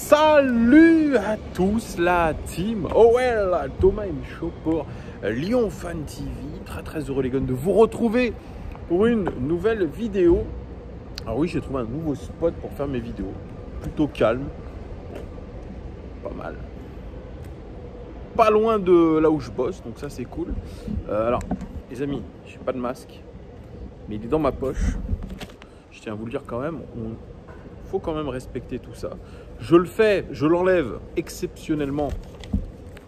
Salut à tous la team OL, Thomas et Michaud pour Lyon Fan TV. Très heureux les gars de vous retrouver pour une nouvelle vidéo. Alors oui, j'ai trouvé un nouveau spot pour faire mes vidéos. Plutôt calme. Pas mal. Pas loin de là où je bosse, donc ça c'est cool. Alors les amis, j'ai pas de masque, mais il est dans ma poche. Je tiens à vous le dire quand même, faut quand même respecter tout ça. Je le fais, je l'enlève exceptionnellement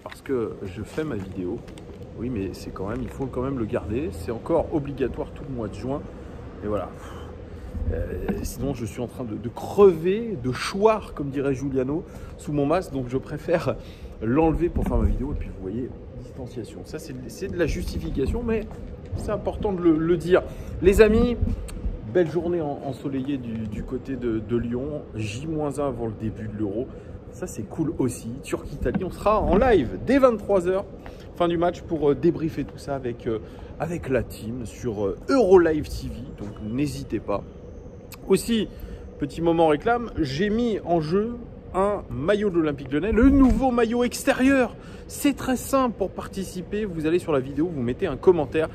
parce que je fais ma vidéo. Oui, mais c'est quand même, il faut quand même le garder. C'est encore obligatoire tout le mois de juin. Et voilà. Sinon, je suis en train de crever, de choir, comme dirait Giuliano, sous mon masque. Donc, je préfère l'enlever pour faire ma vidéo. Et puis, vous voyez, distanciation. Ça, c'est de la justification, mais c'est important de le dire. Les amis, belle journée ensoleillée du côté de Lyon. J-1 avant le début de l'Euro. Ça, c'est cool aussi. Turquie-Italie, on sera en live dès 23 h. Fin du match pour débriefer tout ça avec la team sur Eurolive TV. Donc, n'hésitez pas. Aussi, petit moment réclame, j'ai mis en jeu un maillot de l'Olympique Lyonnais, le nouveau maillot extérieur. C'est très simple pour participer. Vous allez sur la vidéo, vous mettez un commentaire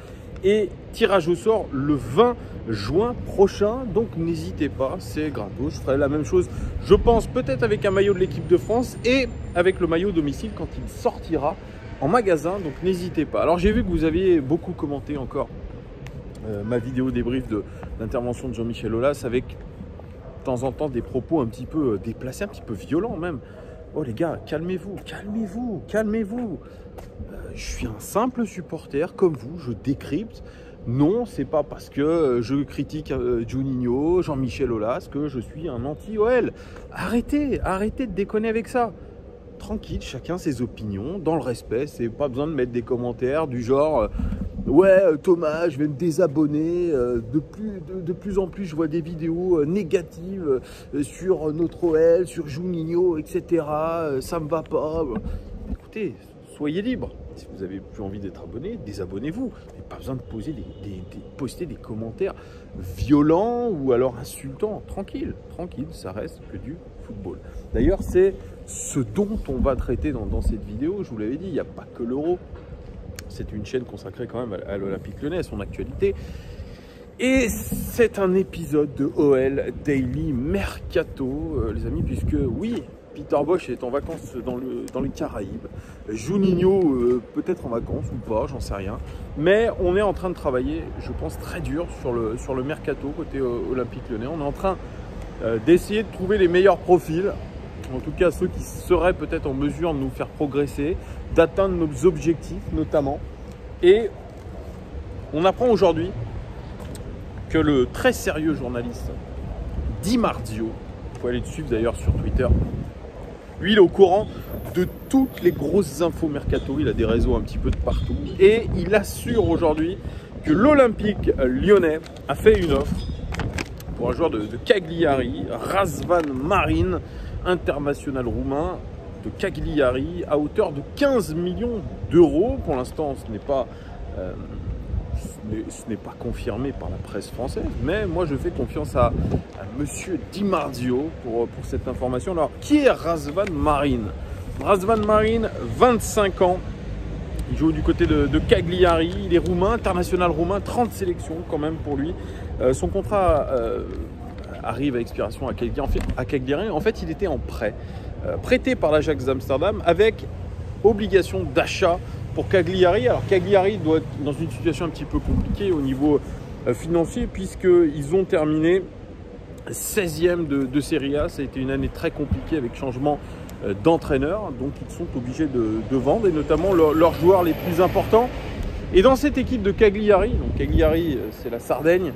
et tirage au sort le 20 juin prochain. Donc n'hésitez pas, c'est gratos. Je ferai la même chose, je pense, peut-être avec un maillot de l'équipe de France et avec le maillot domicile quand il sortira en magasin. Donc n'hésitez pas. Alors j'ai vu que vous aviez beaucoup commenté encore ma vidéo débrief de l'intervention de Jean-Michel Aulas avec de temps en temps des propos un petit peu déplacés, un petit peu violents même. Oh les gars, calmez-vous, calmez-vous, calmez-vous. Je suis un simple supporter comme vous, je décrypte. Non, c'est pas parce que je critique Juninho, Jean-Michel Aulas que je suis un anti-OL. Arrêtez de déconner avec ça. Tranquille, chacun ses opinions, dans le respect. C'est pas besoin de mettre des commentaires du genre ouais Thomas, je vais me désabonner. De plus en plus, je vois des vidéos négatives sur notre OL, sur Juninho, etc. Ça me va pas. Écoutez, soyez libre. Si vous avez plus envie d'être abonné, désabonnez-vous. Pas besoin de poster des commentaires violents ou alors insultants. Tranquille, ça reste que du football. D'ailleurs, c'est ce dont on va traiter dans cette vidéo. Je vous l'avais dit, il n'y a pas que l'Euro. C'est une chaîne consacrée quand même à l'Olympique Lyonnais, à son actualité. Et c'est un épisode de OL Daily Mercato, les amis, puisque oui, Peter Bosz est en vacances dans les Caraïbes. Juninho peut-être en vacances ou pas, j'en sais rien. Mais on est en train de travailler, je pense, très dur sur le mercato côté Olympique Lyonnais. On est en train d'essayer de trouver les meilleurs profils. En tout cas, ceux qui seraient peut-être en mesure de nous faire progresser, d'atteindre nos objectifs notamment. Et on apprend aujourd'hui que le très sérieux journaliste Di Marzio, il faut aller le suivre d'ailleurs sur Twitter, lui il est au courant de toutes les grosses infos mercato, il a des réseaux un petit peu de partout et il assure aujourd'hui que l'Olympique Lyonnais a fait une offre pour un joueur de Cagliari, Razvan Marin, international roumain de Cagliari, à hauteur de 15 millions d'euros. Pour l'instant, ce n'est pas confirmé par la presse française, mais moi je fais confiance à monsieur Di Marzio pour cette information. Alors, qui est Razvan Marin? Razvan Marin, 25 ans, il joue du côté de Cagliari, il est roumain, international roumain, 30 sélections quand même pour lui. Son contrat arrive à expiration à Cagliari. En fait, il était en prêt, prêté par l'Ajax d'Amsterdam avec obligation d'achat pour Cagliari. Alors Cagliari doit être dans une situation un petit peu compliquée au niveau financier puisqu'ils ont terminé 16e de Serie A. Ça a été une année très compliquée avec changement d'entraîneur. Donc ils sont obligés de vendre et notamment leurs joueurs les plus importants. Et dans cette équipe de Cagliari, donc Cagliari c'est la Sardaigne,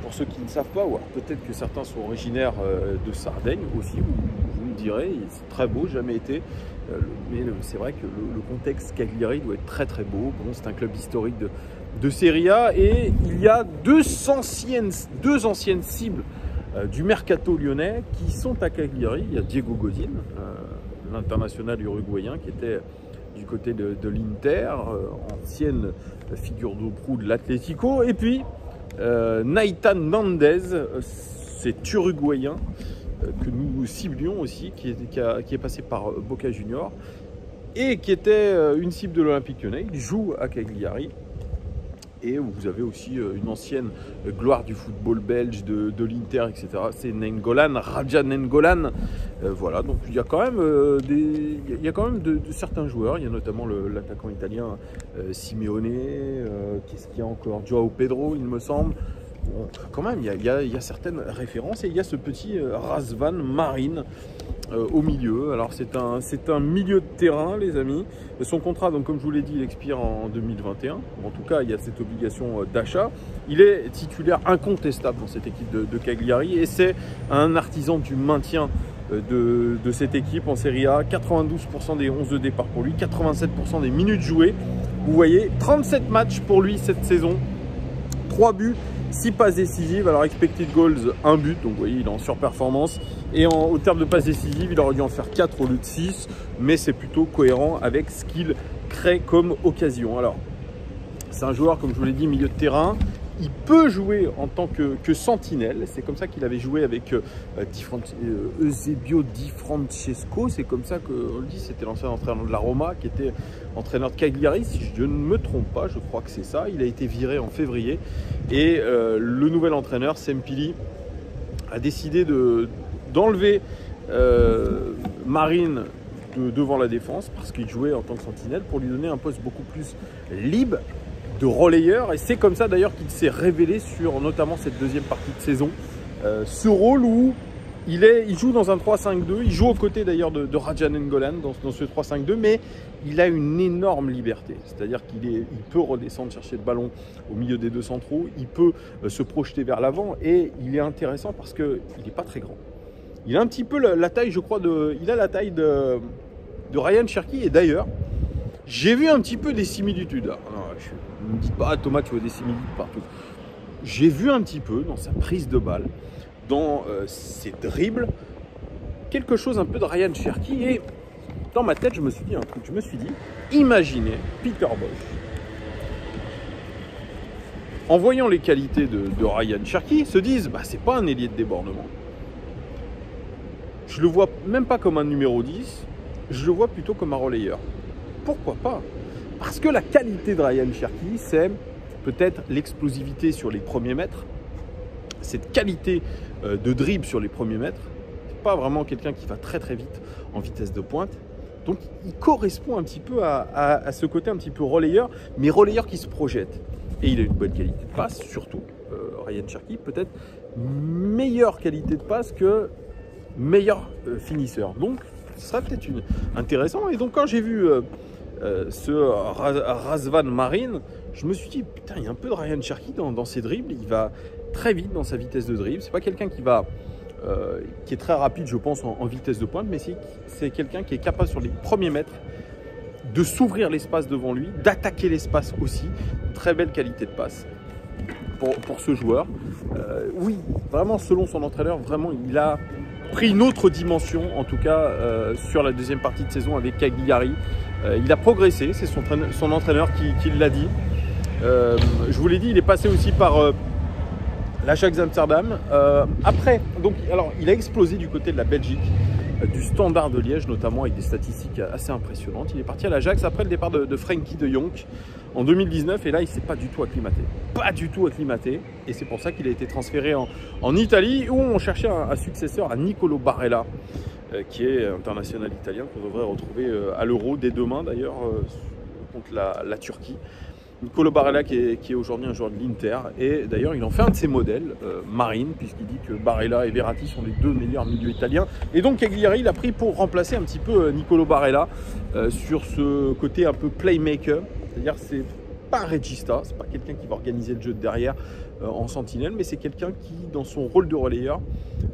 pour ceux qui ne savent pas, ou alors peut-être que certains sont originaires de Sardaigne aussi, vous me direz, c'est très beau, jamais été. Mais c'est vrai que le contexte Cagliari doit être très beau. Bon, c'est un club historique de Serie A et il y a deux anciennes cibles du mercato lyonnais qui sont à Cagliari. Il y a Diego Godin, l'international uruguayen qui était du côté de l'Inter, ancienne figure de proue de l'Atlético, et puis Nahitan Nández, c'est uruguayen, que nous ciblions aussi, qui est passé par Boca Juniors et qui était une cible de l'Olympique Lyonnais. Il joue à Cagliari. Et vous avez aussi une ancienne gloire du football belge, de l'Inter, etc. C'est Nainggolan, Raja Nainggolan. Voilà, donc il y a quand même, de certains joueurs. Il y a notamment l'attaquant italien Simeone. Qu'est-ce qu'il y a encore? Joao Pedro, il me semble. Bon, quand même, il y a certaines références. Et il y a ce petit Razvan Marin au milieu. Alors c'est un milieu de terrain, les amis. Son contrat, donc comme je vous l'ai dit, il expire en 2021. En tout cas, il y a cette obligation d'achat. Il est titulaire incontestable dans cette équipe de Cagliari et c'est un artisan du maintien de cette équipe en Serie A. 92% des 11 de départ pour lui, 87% des minutes jouées. Vous voyez, 37 matchs pour lui cette saison, 3 buts, 6 passes décisives. Alors expected goals, 1 but, donc vous voyez, il est en surperformance. Et au terme de passes décisives, il aurait dû en faire 4 au lieu de 6, mais c'est plutôt cohérent avec ce qu'il crée comme occasion. Alors, c'est un joueur, comme je vous l'ai dit, milieu de terrain. Il peut jouer en tant que sentinelle. C'est comme ça qu'il avait joué avec Eusebio Di Francesco. C'est comme ça qu'on le dit. C'était l'ancien entraîneur de la Roma qui était entraîneur de Cagliari. Si je ne me trompe pas, je crois que c'est ça. Il a été viré en février. Et le nouvel entraîneur, Sempili, a décidé d'enlever Marine devant la défense parce qu'il jouait en tant que sentinelle pour lui donner un poste beaucoup plus libre de relayeur. Et c'est comme ça d'ailleurs qu'il s'est révélé sur notamment cette deuxième partie de saison. Ce rôle où il joue dans un 3-5-2, il joue aux côtés d'ailleurs de Raja Nainggolan dans ce 3-5-2, mais il a une énorme liberté. C'est-à-dire qu'il peut redescendre chercher le ballon au milieu des deux centraux, il peut se projeter vers l'avant et il est intéressant parce qu'il n'est pas très grand. Il a un petit peu la taille, je crois, il a la taille de Ryan Cherki. Et d'ailleurs, j'ai vu un petit peu des similitudes. Ne me dites pas, Thomas, tu vois des similitudes partout. J'ai vu un petit peu dans sa prise de balle, dans ses dribbles, quelque chose un peu de Ryan Cherki. Et dans ma tête, je me suis dit un truc. Je me suis dit, imaginez Peter Bosz, en voyant les qualités de Ryan Cherki, se disent, bah, c'est pas un ailier de débordement. Je le vois même pas comme un numéro 10, je le vois plutôt comme un relayeur. Pourquoi pas? Parce que la qualité de Ryan Cherki, c'est peut-être l'explosivité sur les premiers mètres, cette qualité de dribble sur les premiers mètres. C'est pas vraiment quelqu'un qui va très très vite en vitesse de pointe. Donc il correspond un petit peu à ce côté un petit peu relayeur, mais relayeur qui se projette. Et il a une bonne qualité de passe, surtout Ryan Cherki, peut-être meilleure qualité de passe que meilleur finisseur. Donc ce serait peut-être intéressant. Et donc quand j'ai vu ce Razvan Marin, je me suis dit, putain, il y a un peu de Ryan Cherki dans ses dribbles. Il va très vite dans sa vitesse de dribble. C'est pas quelqu'un qui est très rapide, je pense, en vitesse de pointe, mais c'est quelqu'un qui est capable sur les premiers mètres de s'ouvrir l'espace devant lui, d'attaquer l'espace aussi. Très belle qualité de passe pour ce joueur. Oui, vraiment, selon son entraîneur, vraiment, il a pris une autre dimension, en tout cas sur la deuxième partie de saison avec Cagliari. Il a progressé, c'est son entraîneur qui l'a dit. Je vous l'ai dit, il est passé aussi par l'Ajax Amsterdam. Après, donc, alors, il a explosé du côté de la Belgique, du Standard de Liège notamment, avec des statistiques assez impressionnantes. Il est parti à l'Ajax après le départ de Frenkie de Jong en 2019 et là il ne s'est pas du tout acclimaté. Pas du tout acclimaté et c'est pour ça qu'il a été transféré en Italie où on cherchait un successeur à Nicolo Barella qui est international italien qu'on devrait retrouver à l'Euro dès demain d'ailleurs contre la Turquie. Nicolo Barella qui est aujourd'hui un joueur de l'Inter et d'ailleurs il en fait un de ses modèles, Marine, puisqu'il dit que Barella et Verratti sont les deux meilleurs milieux italiens. Et donc Cagliari l'a pris pour remplacer un petit peu Nicolo Barella sur ce côté un peu playmaker, c'est-à-dire c'est pas un regista, c'est pas quelqu'un qui va organiser le jeu de derrière en sentinelle, mais c'est quelqu'un qui dans son rôle de relayeur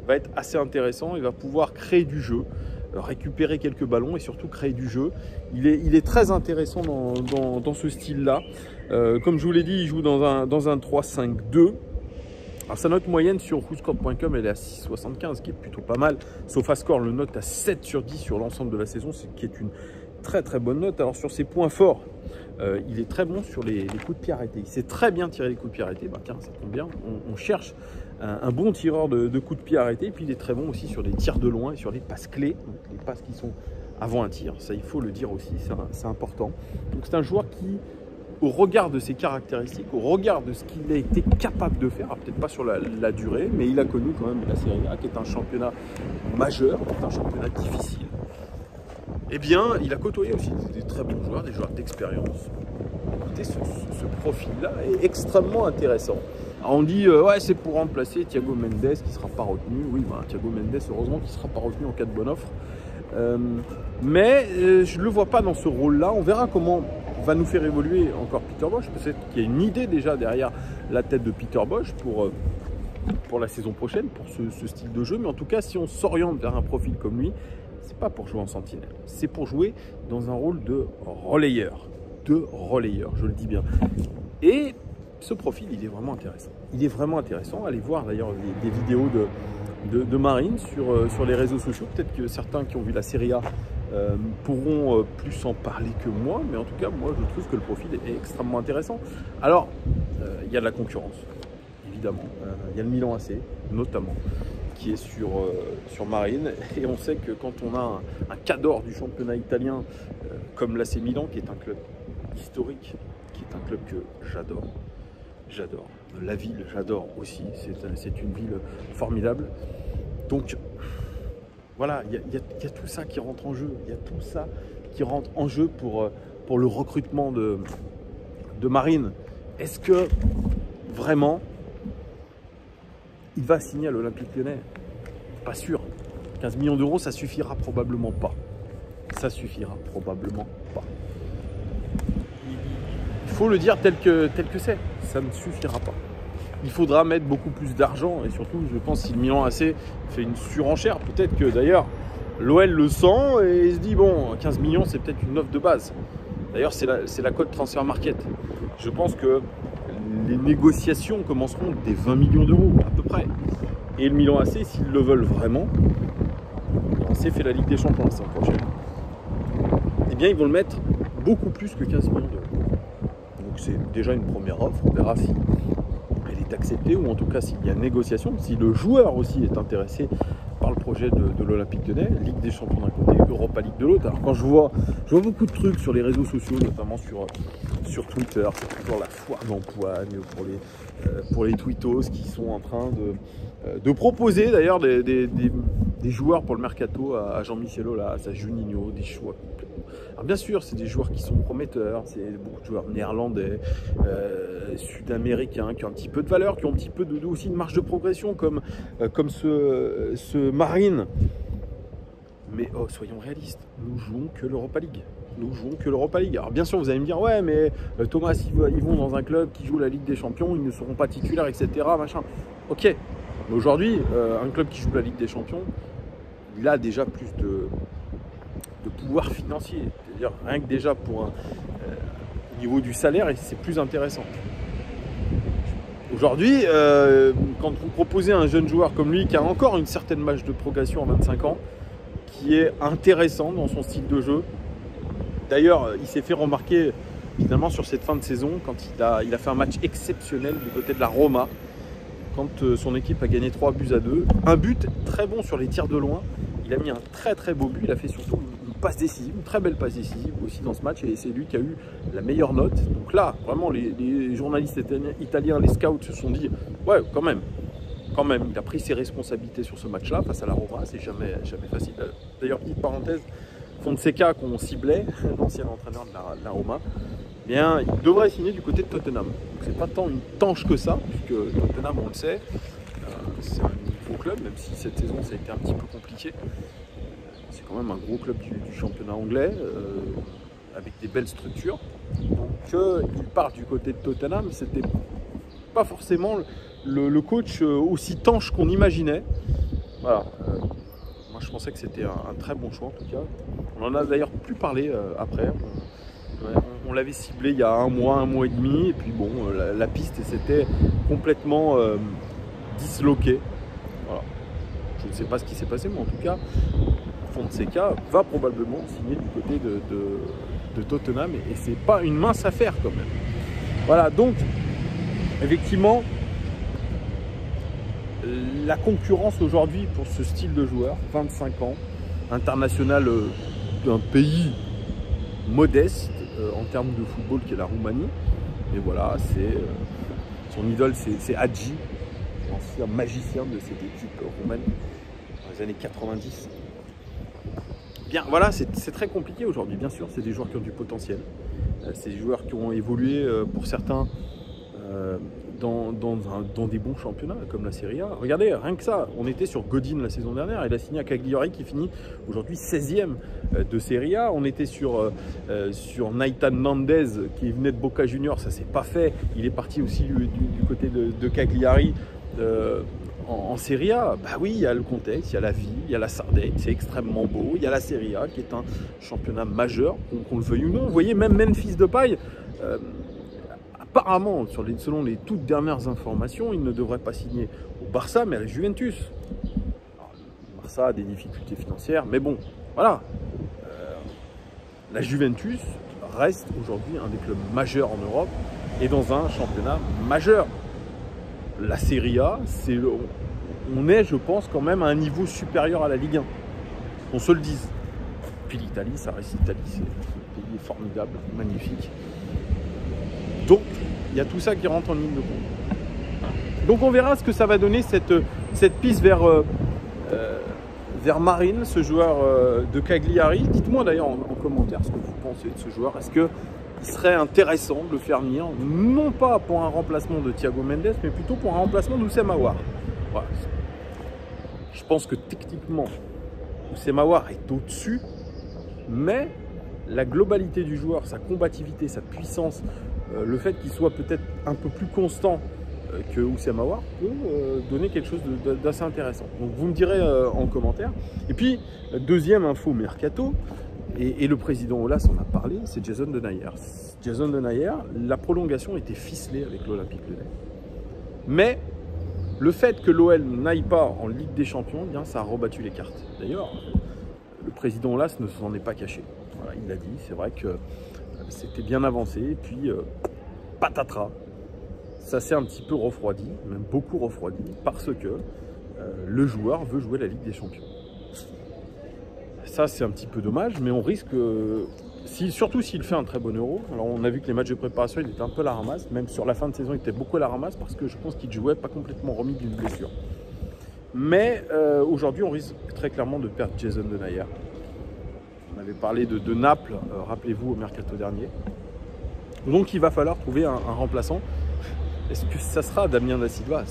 va être assez intéressant et va pouvoir créer du jeu, récupérer quelques ballons et surtout créer du jeu. Il est très intéressant dans ce style-là. Comme je vous l'ai dit, il joue dans un 3-5-2. Alors, sa note moyenne sur WhoScored.com, elle est à 6,75, qui est plutôt pas mal. SofaScore le note à 7 sur 10 sur l'ensemble de la saison, ce qui est une très très bonne note. Alors sur ses points forts, il est très bon sur les coups de pied arrêtés. Il sait très bien tirer les coups de pied arrêtés. Bah, tiens, ça tombe bien, on cherche un bon tireur de coups de pied arrêtés. Et puis il est très bon aussi sur les tirs de loin et sur les passes clés, donc les passes qui sont avant un tir. Ça, il faut le dire aussi, c'est important. Donc c'est un joueur qui, au regard de ses caractéristiques, au regard de ce qu'il a été capable de faire, peut-être pas sur la durée, mais il a connu quand même la Serie A, qui est un championnat majeur, qui est un championnat difficile. Eh bien, il a côtoyé aussi des très bons joueurs, des joueurs d'expérience. Écoutez, ce profil-là est extrêmement intéressant. Alors on dit, ouais, c'est pour remplacer Thiago Mendes qui ne sera pas retenu. Oui, ben, Thiago Mendes, heureusement qu'il ne sera pas retenu en cas de bonne offre. Mais je ne le vois pas dans ce rôle-là. On verra comment va nous faire évoluer encore Peter Bosz. Peut-être qu'il y a une idée déjà derrière la tête de Peter Bosz pour la saison prochaine, pour ce style de jeu. Mais en tout cas, si on s'oriente vers un profil comme lui, c'est pas pour jouer en sentinelle. C'est pour jouer dans un rôle de relayeur. Je le dis bien. Et ce profil, il est vraiment intéressant. Il est vraiment intéressant. Allez voir d'ailleurs des vidéos de Marine sur les réseaux sociaux. Peut-être que certains qui ont vu la Serie A pourront plus en parler que moi, mais en tout cas, moi, je trouve que le profil est extrêmement intéressant. Alors, il y a de la concurrence, évidemment. Il y a le Milan AC, notamment, qui est sur Marine. Et on sait que quand on a un cadre du championnat italien comme l'AC Milan, qui est un club historique, qui est un club que j'adore. La ville, j'adore aussi. C'est une ville formidable. Donc, voilà, il y a tout ça qui rentre en jeu. Il y a tout ça qui rentre en jeu pour le recrutement de Marine. Est-ce que vraiment il va signer à l'Olympique Lyonnais? Pas sûr. 15 millions d'euros, ça suffira probablement pas. Ça suffira probablement pas. Il faut le dire tel que c'est. Ça ne suffira pas. Il faudra mettre beaucoup plus d'argent et surtout, je pense, si le Milan AC fait une surenchère, peut-être que d'ailleurs l'OL le sent et se dit bon, 15 millions, c'est peut-être une offre de base. D'ailleurs, c'est la cote transfert market. Je pense que les négociations commenceront des 20 millions d'euros à peu près. Et le Milan AC, s'ils le veulent vraiment, le Milan AC fait la Ligue des Champions la saison prochaine. Eh bien, ils vont le mettre beaucoup plus que 15 millions d'euros. Donc c'est déjà une première offre. On verra si elle est acceptée ou en tout cas s'il y a négociation, si le joueur aussi est intéressé par le projet de l'Olympique Lyonnais, Ligue des Champions d'un côté, Europa League de l'autre. Alors quand je vois beaucoup de trucs sur les réseaux sociaux, notamment sur Twitter, c'est toujours la foire d'empoigne pour les tweetos qui sont en train de proposer d'ailleurs des joueurs pour le mercato à Jean-Michel Aulas, à Juninho, des choix. Alors bien sûr, c'est des joueurs qui sont prometteurs, c'est beaucoup de joueurs néerlandais, sud-américains qui ont un petit peu de valeur, qui ont un petit peu aussi une marge de progression comme ce Marine. Mais soyons réalistes, nous jouons que l'Europa League. Alors bien sûr, vous allez me dire, ouais, mais Thomas, ils vont dans un club qui joue la Ligue des Champions, ils ne seront pas titulaires, etc. Machin. Ok, mais aujourd'hui, un club qui joue la Ligue des Champions, il a déjà plus de pouvoir financier. C'est-à-dire, rien que déjà pour au niveau du salaire, c'est plus intéressant. Aujourd'hui, quand vous proposez un jeune joueur comme lui, qui a encore une certaine marge de progression à 25 ans, qui est intéressant dans son style de jeu. D'ailleurs, il s'est fait remarquer finalement sur cette fin de saison quand il a fait un match exceptionnel du côté de la Roma, quand son équipe a gagné 3-2. Un but très bon sur les tirs de loin. Il a mis un très très beau but. Il a fait surtout une passe décisive, une très belle passe décisive aussi dans ce match. Et c'est lui qui a eu la meilleure note. Donc là, vraiment, les journalistes italiens, les scouts se sont dit, ouais, quand même, il a pris ses responsabilités sur ce match-là face à la Roma. C'est jamais facile. D'ailleurs, petite parenthèse, Fonseca qu'on ciblait, l'ancien entraîneur de la Roma, eh bien, il devrait signer du côté de Tottenham. C'est pas tant une tanche que ça, puisque Tottenham, on le sait, c'est un nouveau club, même si cette saison ça a été un petit peu compliqué. C'est quand même un gros club du championnat anglais, avec des belles structures. Donc il part du côté de Tottenham, c'était pas forcément le coach aussi tanche qu'on imaginait. Voilà. Moi je pensais que c'était un très bon choix en tout cas. On en a d'ailleurs plus parlé après. On l'avait ciblé il y a un mois et demi, et puis bon, la piste s'était complètement disloquée. Voilà. Je ne sais pas ce qui s'est passé, mais en tout cas, Fonseca va probablement signer du côté de Tottenham, et c'est pas une mince affaire quand même. Voilà, donc, effectivement, la concurrence aujourd'hui pour ce style de joueur, 25 ans, international d'un pays modeste en termes de football qui est la Roumanie. Et voilà, son idole c'est Hagi, ancien magicien de cette équipe roumaine dans les années 90. Bien, voilà, c'est très compliqué aujourd'hui, bien sûr, c'est des joueurs qui ont du potentiel. C'est des joueurs qui ont évolué pour certains dans des bons championnats comme la Serie A. Regardez, rien que ça, on était sur Godin la saison dernière, il a signé à Cagliari qui finit aujourd'hui 16e de Serie A. On était sur Nathan Nandez qui venait de Boca Juniors, ça s'est pas fait. Il est parti aussi du côté de Cagliari en Serie A. Bah oui, il y a le contexte, il y a la vie, il y a la Sardaigne, c'est extrêmement beau. Il y a la Serie A qui est un championnat majeur, qu'on le veuille ou non. Vous voyez, même Memphis Depay, apparemment, selon les toutes dernières informations, il ne devrait pas signer au Barça, mais à la Juventus. Alors, le Barça a des difficultés financières, mais bon, voilà. La Juventus reste aujourd'hui un des clubs majeurs en Europe et dans un championnat majeur. La Serie A, on est, je pense, quand même à un niveau supérieur à la Ligue 1. On se le dise. Puis l'Italie, ça reste l'Italie, c'est un pays formidable, magnifique. Donc, il y a tout ça qui rentre en ligne de compte. Donc, on verra ce que ça va donner cette piste vers Marine, ce joueur de Cagliari. Dites-moi d'ailleurs en commentaire ce que vous pensez de ce joueur. Est-ce qu'il serait intéressant de le faire venir, non pas pour un remplacement de Thiago Mendes, mais plutôt pour un remplacement d'Oussem Aouar. Voilà. Je pense que techniquement, Oussem Aouar est au-dessus, mais la globalité du joueur, sa combativité, sa puissance, le fait qu'il soit peut-être un peu plus constant que Oussem Aouar peut donner quelque chose d'assez intéressant. Donc vous me direz en commentaire. Et puis, deuxième info mercato, et le président Aulas en a parlé, c'est Jason Denayer. Jason Denayer, la prolongation était ficelée avec l'Olympique Lyonnais. Mais le fait que l'OL n'aille pas en Ligue des Champions, eh bien, ça a rebattu les cartes. D'ailleurs, le président Aulas ne s'en est pas caché. Voilà, il l'a dit, c'est vrai que c'était bien avancé, et puis patatras. Ça s'est un petit peu refroidi, même beaucoup refroidi, parce que le joueur veut jouer la Ligue des Champions. Ça, c'est un petit peu dommage, mais on risque, surtout s'il fait un très bon Euro. Alors, on a vu que les matchs de préparation, il était un peu à la ramasse. Même sur la fin de saison, il était beaucoup à la ramasse parce que je pense qu'il jouait pas complètement remis d'une blessure. Mais aujourd'hui, on risque très clairement de perdre Jason Denayer. On avait parlé de Naples, rappelez-vous, au mercato dernier. Donc, il va falloir trouver un remplaçant. Est-ce que ça sera Damien Da Silva?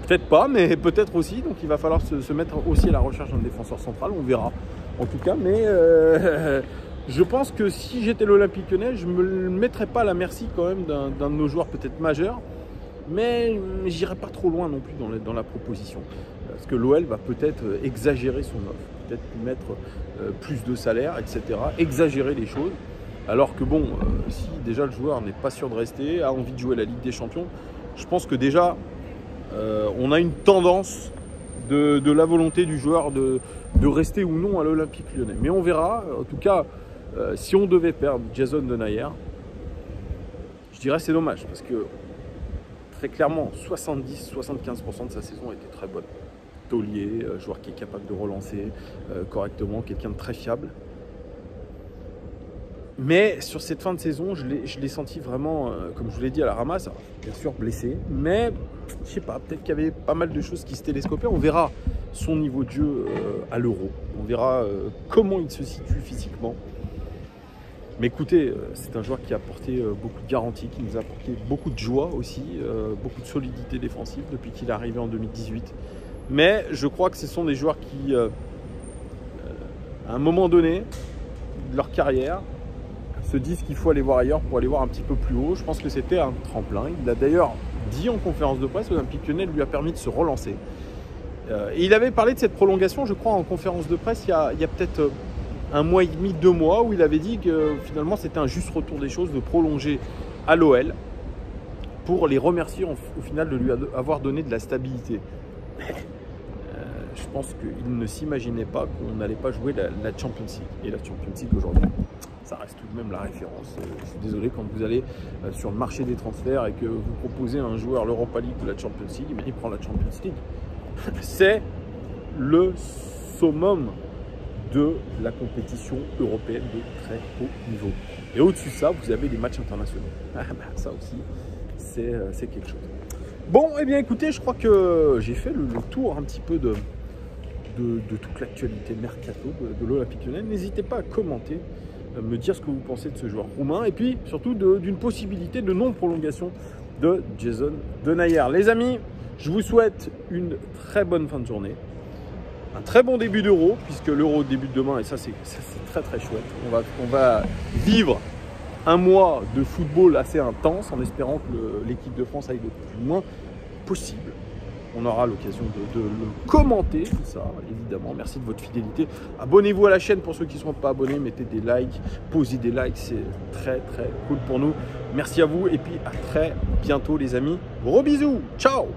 Peut-être pas, mais peut-être aussi. Donc il va falloir se mettre aussi à la recherche d'un défenseur central. On verra en tout cas. Mais je pense que si j'étais l'Olympique Lyonnais, je ne me mettrais pas à la merci quand même d'un de nos joueurs peut-être majeurs. Mais j'irai pas trop loin non plus dans la proposition. Parce que l'OL va peut-être exagérer son offre. Peut-être mettre plus de salaire, etc. Exagérer les choses. Alors que bon, si déjà le joueur n'est pas sûr de rester, a envie de jouer la Ligue des Champions, je pense que déjà on a une tendance de la volonté du joueur de rester ou non à l'Olympique Lyonnais. Mais on verra. En tout cas, si on devait perdre Jason Denayer, je dirais c'est dommage parce que très clairement 70-75% de sa saison était très bonne. Taulier, joueur qui est capable de relancer correctement, quelqu'un de très fiable. Mais sur cette fin de saison, je l'ai senti vraiment, comme je vous l'ai dit, à la ramasse. Alors, bien sûr blessé, mais je sais pas, peut-être qu'il y avait pas mal de choses qui se télescopaient. On verra son niveau de jeu à l'Euro. On verra comment il se situe physiquement. Mais écoutez, c'est un joueur qui a apporté beaucoup de garanties, qui nous a apporté beaucoup de joie aussi, beaucoup de solidité défensive depuis qu'il est arrivé en 2018. Mais je crois que ce sont des joueurs qui, à un moment donné de leur carrière, se disent qu'il faut aller voir ailleurs pour aller voir un petit peu plus haut. Je pense que c'était un tremplin. Il l'a d'ailleurs dit en conférence de presse, l'Olympique Lyonnais lui a permis de se relancer. Et il avait parlé de cette prolongation, je crois, en conférence de presse il y a peut-être un mois et demi, 2 mois, où il avait dit que finalement c'était un juste retour des choses de prolonger à l'OL pour les remercier au final de lui avoir donné de la stabilité. je pense qu'il ne s'imaginait pas qu'on n'allait pas jouer la Champions League. Et la Champions League aujourd'hui, ça reste tout de même la référence. Je suis désolé, quand vous allez sur le marché des transferts et que vous proposez à un joueur l'Europa League ou la Champions League, mais il prend la Champions League. C'est le summum de la compétition européenne de très haut niveau. Et au-dessus de ça, vous avez les matchs internationaux. Ça aussi, c'est quelque chose. Bon, eh bien écoutez, je crois que j'ai fait le tour un petit peu de toute l'actualité mercato de l'Olympique Lyonnais. N'hésitez pas à commenter, me dire ce que vous pensez de ce joueur roumain et puis surtout d'une possibilité de non-prolongation de Jason Denayer. Les amis, je vous souhaite une très bonne fin de journée. Un très bon début d'Euro, puisque l'Euro débute demain et ça c'est très très chouette. On va vivre un mois de football assez intense en espérant que l'équipe de France aille le plus loin possible. On aura l'occasion de le commenter, tout ça, évidemment. Merci de votre fidélité. Abonnez-vous à la chaîne pour ceux qui ne sont pas abonnés. Mettez des likes, posez des likes. C'est très, très cool pour nous. Merci à vous et puis à très bientôt, les amis. Gros bisous. Ciao.